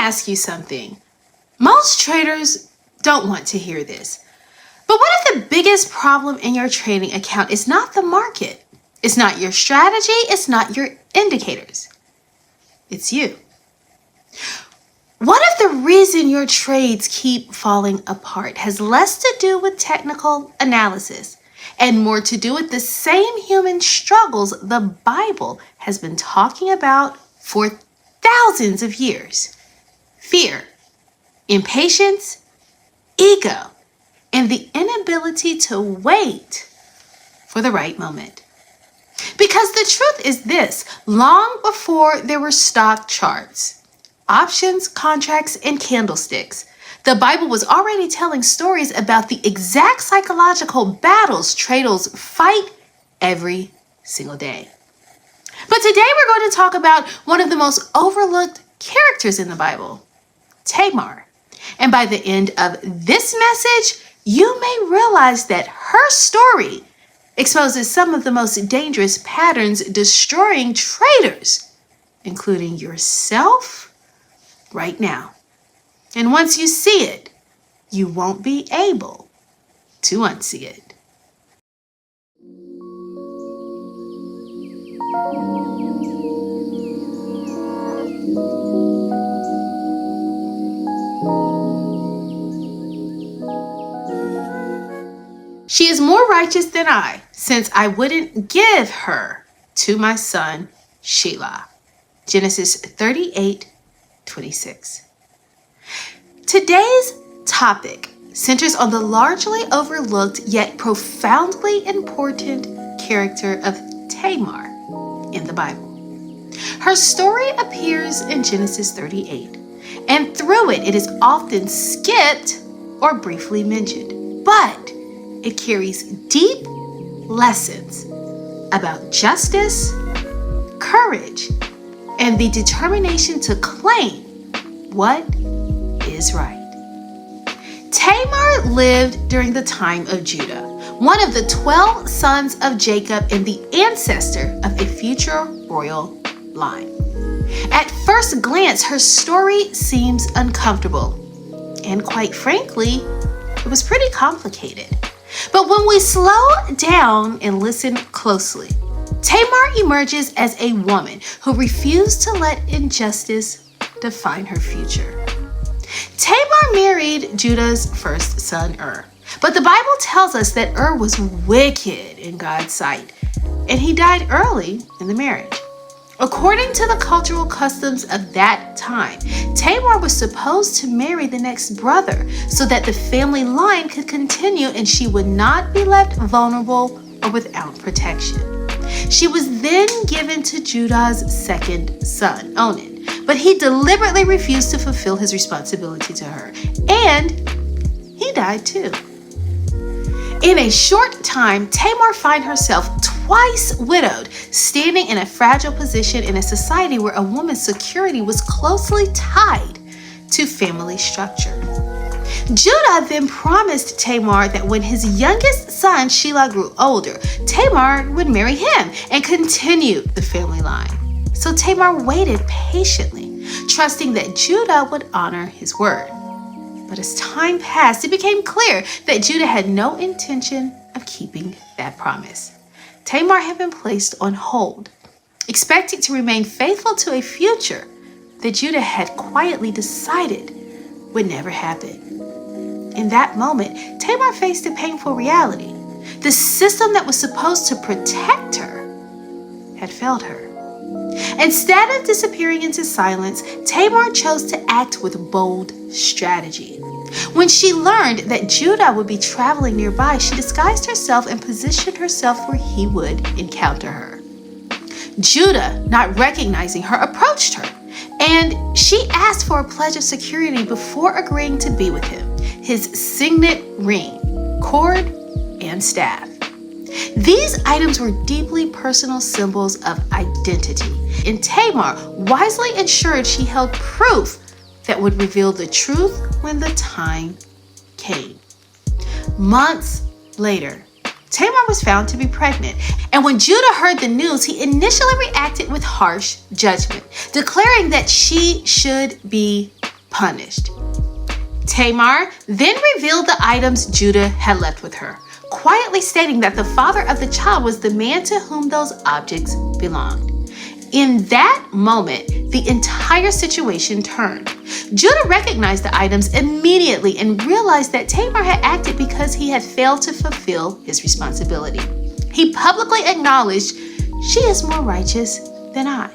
ask you something. Most traders don't want to hear this. But what if the biggest problem in your trading account is not the market? It's not your strategy. It's not your indicators. It's you. What if the reason your trades keep falling apart has less to do with technical analysis and more to do with the same human struggles the Bible has been talking about for thousands of years? Fear, impatience, ego, and the inability to wait for the right moment. Because the truth is this: long before there were stock charts, options, contracts, and candlesticks, the Bible was already telling stories about the exact psychological battles traders fight every single day. But today we're going to talk about one of the most overlooked characters in the Bible, Tamar. And by the end of this message, you may realize that her story exposes some of the most dangerous patterns destroying traders, including yourself right now. And once you see it, you won't be able to unsee it. She is more righteous than I, since I wouldn't give her to my son, Shelah. Genesis 38:26. Today's topic centers on the largely overlooked yet profoundly important character of Tamar in the Bible. Her story appears in Genesis 38, and through it is often skipped or briefly mentioned, but it carries deep lessons about justice, courage, and the determination to claim what is right. Tamar lived during the time of Judah, one of the 12 sons of Jacob and the ancestor of a future royal line. At first glance, her story seems uncomfortable, and quite frankly, it was pretty complicated. But when we slow down and listen closely, Tamar emerges as a woman who refused to let injustice define her future. Tamar married Judah's first son, but the Bible tells us that was wicked in God's sight, and he died early in the marriage. According to the cultural customs of that time, Tamar was supposed to marry the next brother so that the family line could continue and she would not be left vulnerable or without protection. She was then given to Judah's second son, Onan, but he deliberately refused to fulfill his responsibility to her, and he died too. In a short time, Tamar finds herself twice widowed, standing in a fragile position in a society where a woman's security was closely tied to family structure. Judah then promised Tamar that when his youngest son, Shelah, grew older, Tamar would marry him and continue the family line. So Tamar waited patiently, trusting that Judah would honor his word. But as time passed, it became clear that Judah had no intention of keeping that promise. Tamar had been placed on hold, expecting to remain faithful to a future that Judah had quietly decided would never happen. In that moment, Tamar faced a painful reality. The system that was supposed to protect her had failed her. Instead of disappearing into silence, Tamar chose to act with bold strategy. When she learned that Judah would be traveling nearby, she disguised herself and positioned herself where he would encounter her. Judah, not recognizing her, approached her, and she asked for a pledge of security before agreeing to be with him: his signet ring, cord, and staff. These items were deeply personal symbols of identity, and Tamar wisely ensured she held proof that would reveal the truth when the time came. Months later, Tamar was found to be pregnant, and when Judah heard the news, he initially reacted with harsh judgment, declaring that she should be punished. Tamar then revealed the items Judah had left with her, quietly stating that the father of the child was the man to whom those objects belonged. In that moment, the entire situation turned. Judah recognized the items immediately and realized that Tamar had acted because he had failed to fulfill his responsibility. He publicly acknowledged, "She is more righteous than I."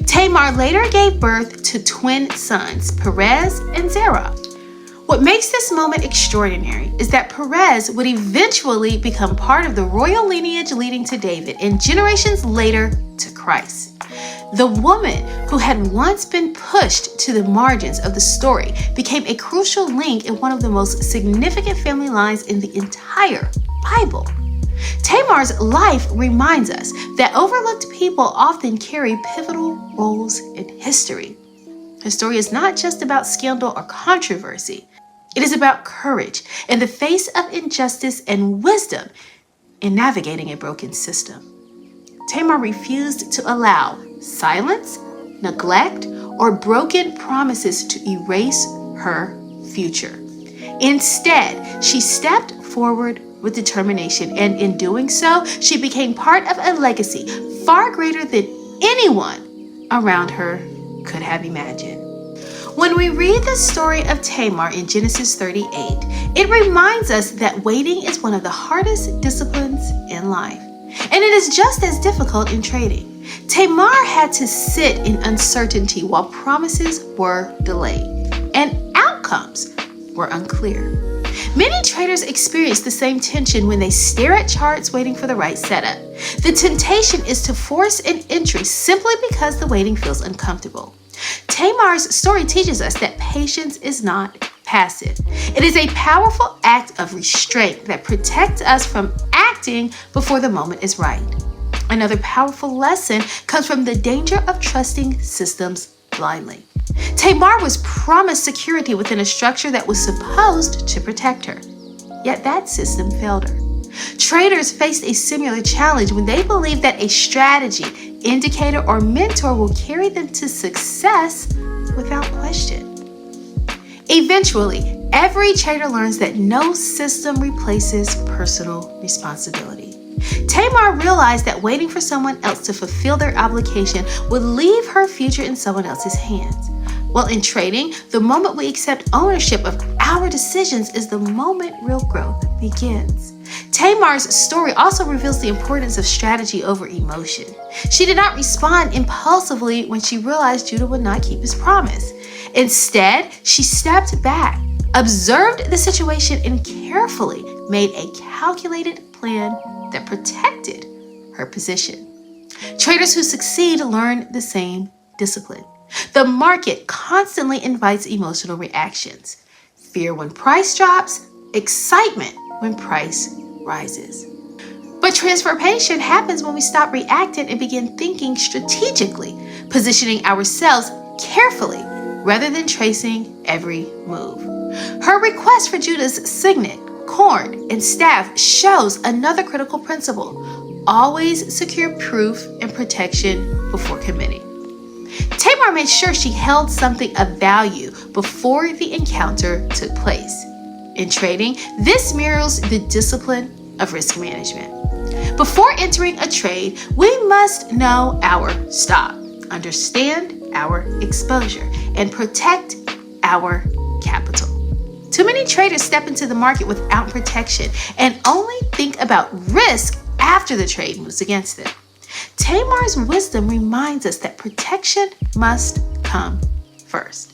Tamar later gave birth to twin sons, Perez and Zerah. What makes this moment extraordinary is that Perez would eventually become part of the royal lineage leading to David and generations later to Christ. The woman who had once been pushed to the margins of the story became a crucial link in one of the most significant family lines in the entire Bible. Tamar's life reminds us that overlooked people often carry pivotal roles in history. Her story is not just about scandal or controversy. It is about courage in the face of injustice and wisdom in navigating a broken system. Tamar refused to allow silence, neglect, or broken promises to erase her future. Instead, she stepped forward with determination, and in doing so, she became part of a legacy far greater than anyone around her could have imagined. When we read the story of Tamar in Genesis 38, it reminds us that waiting is one of the hardest disciplines in life, and it is just as difficult in trading. Tamar had to sit in uncertainty while promises were delayed and outcomes were unclear. Many traders experience the same tension when they stare at charts waiting for the right setup. The temptation is to force an entry simply because the waiting feels uncomfortable. Tamar's story teaches us that patience is not passive. It is a powerful act of restraint that protects us from acting before the moment is right. Another powerful lesson comes from the danger of trusting systems blindly. Tamar was promised security within a structure that was supposed to protect her, yet that system failed her. Traders faced a similar challenge when they believed that a strategy, indicator, or mentor will carry them to success without question. Eventually, every trader learns that no system replaces personal responsibility. Tamar realized that waiting for someone else to fulfill their obligation would leave her future in someone else's hands. Well, in trading, the moment we accept ownership of our decisions is the moment real growth begins. Tamar's story also reveals the importance of strategy over emotion. She did not respond impulsively when she realized Judah would not keep his promise. Instead, she stepped back, observed the situation, and carefully made a calculated plan that protected her position. Traders who succeed learn the same discipline. The market constantly invites emotional reactions. Fear when price drops, excitement when price rises. But transformation happens when we stop reacting and begin thinking strategically, positioning ourselves carefully rather than tracing every move. Her request for Judah's signet, cord, and staff shows another critical principle: always secure proof and protection before committing. Tamar made sure she held something of value before the encounter took place. In trading, this mirrors the discipline of risk management. Before entering a trade, we must know our stop, understand our exposure, and protect our capital. Too many traders step into the market without protection and only think about risk after the trade moves against them. Tamar's wisdom reminds us that protection must come first.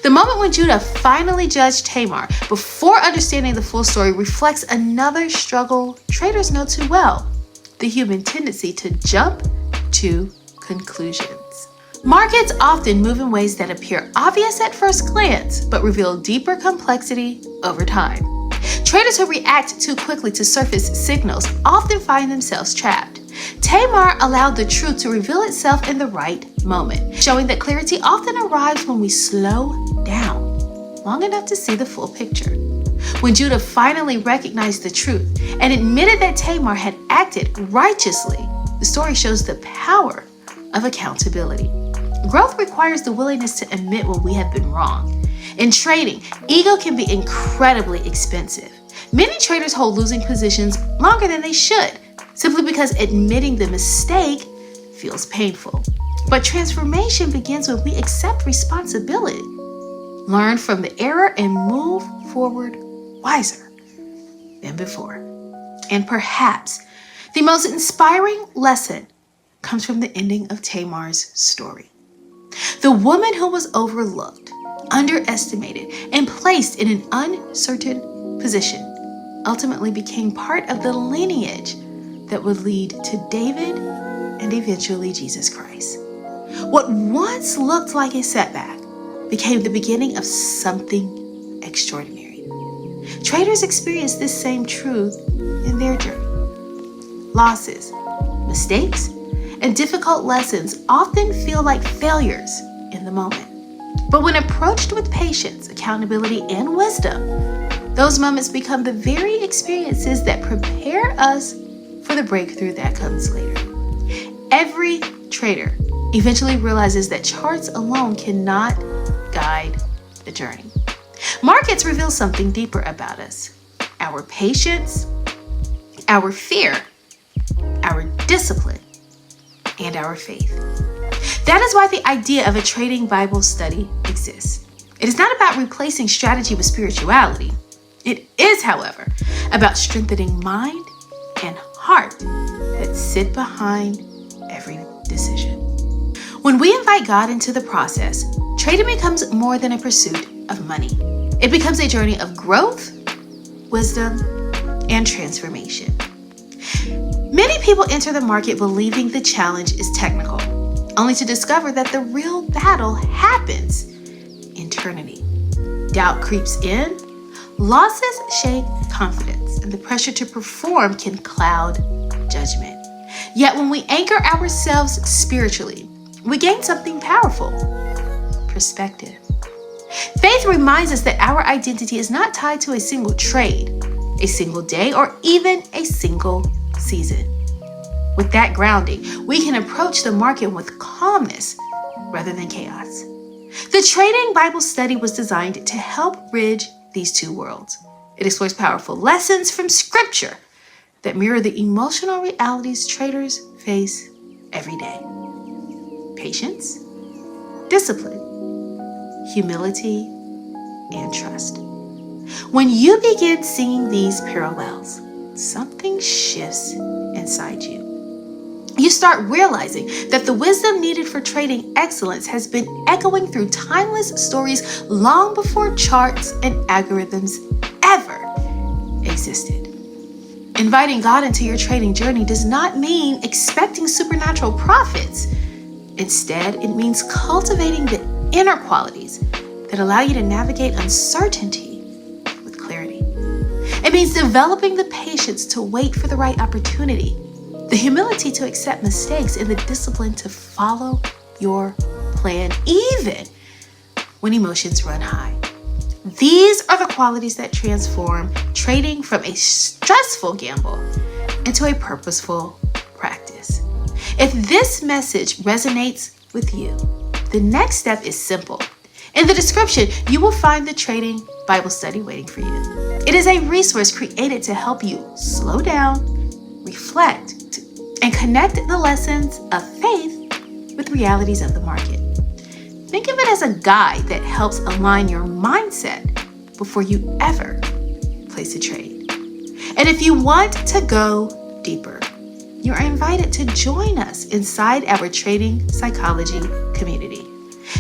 The moment when Judah finally judged Tamar before understanding the full story reflects another struggle traders know too well: the human tendency to jump to conclusions. Markets often move in ways that appear obvious at first glance, but reveal deeper complexity over time. Traders who react too quickly to surface signals often find themselves trapped. Tamar allowed the truth to reveal itself in the right moment, showing that clarity often arrives when we slow down long enough to see the full picture. When Judah finally recognized the truth and admitted that Tamar had acted righteously, the story shows the power of accountability. Growth requires the willingness to admit when we have been wrong. In trading, ego can be incredibly expensive. Many traders hold losing positions longer than they should, simply because admitting the mistake feels painful. But transformation begins when we accept responsibility, learn from the error, and move forward wiser than before. And perhaps the most inspiring lesson comes from the ending of Tamar's story. The woman who was overlooked, underestimated, and placed in an uncertain position ultimately became part of the lineage that would lead to David and eventually Jesus Christ. What once looked like a setback became the beginning of something extraordinary. Traders experience this same truth in their journey. Losses, mistakes, and difficult lessons often feel like failures in the moment. But when approached with patience, accountability, and wisdom, those moments become the very experiences that prepare us for the breakthrough that comes later. Every trader eventually realizes that charts alone cannot guide the journey. Markets reveal something deeper about us: our patience, our fear, our discipline, and our faith. That is why the idea of a trading Bible study exists. It is not about replacing strategy with spirituality. It is, however, about strengthening mind and heart that sit behind every decision. When we invite God into the process, trading becomes more than a pursuit of money. It becomes a journey of growth, wisdom, and transformation. Many people enter the market believing the challenge is technical, only to discover that the real battle happens internally. Doubt creeps in, losses shake confidence, and the pressure to perform can cloud judgment. Yet when we anchor ourselves spiritually, we gain something powerful: perspective. Faith reminds us that our identity is not tied to a single trade, a single day, or even a single season. With that grounding, we can approach the market with calmness rather than chaos. The Trading Bible Study was designed to help bridge these two worlds. It explores powerful lessons from Scripture that mirror the emotional realities traders face every day: patience, discipline, humility, and trust. When you begin seeing these parallels, something shifts inside you. You start realizing that the wisdom needed for trading excellence has been echoing through timeless stories long before charts and algorithms ever existed. Inviting God into your trading journey does not mean expecting supernatural profits. Instead, it means cultivating the inner qualities that allow you to navigate uncertainty with clarity. It means developing the patience to wait for the right opportunity, the humility to accept mistakes, and the discipline to follow your plan even when emotions run high. These are the qualities that transform trading from a stressful gamble into a purposeful practice. If this message resonates with you, the next step is simple. In the description, you will find the Trading Bible Study waiting for you. It is a resource created to help you slow down, reflect, and connect the lessons of faith with realities of the market. Think of it as a guide that helps align your mindset before you ever place a trade. And if you want to go deeper, you are invited to join us inside our Trading Psychology community.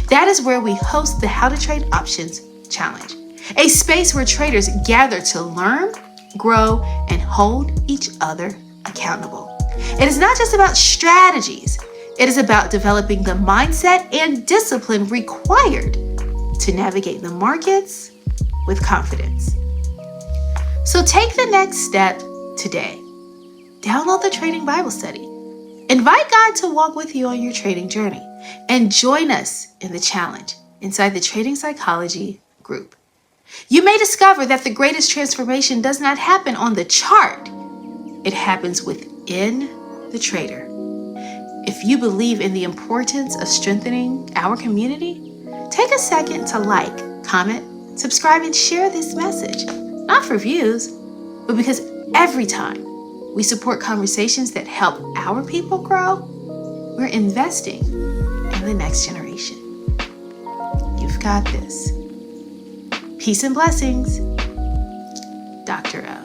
That is where we host the How to Trade Options Challenge, a space where traders gather to learn, grow, and hold each other accountable. It is not just about strategies. It is about developing the mindset and discipline required to navigate the markets with confidence. So take the next step today. Download the Trading Bible Study. Invite God to walk with you on your trading journey, and join us in the challenge inside the Trading Psychology group. You may discover that the greatest transformation does not happen on the chart. It happens within the trader. If you believe in the importance of strengthening our community, take a second to like, comment, subscribe, and share this message. Not for views, but because every time we support conversations that help our people grow, we're investing in the next generation. You've got this. Peace and blessings, Dr. O.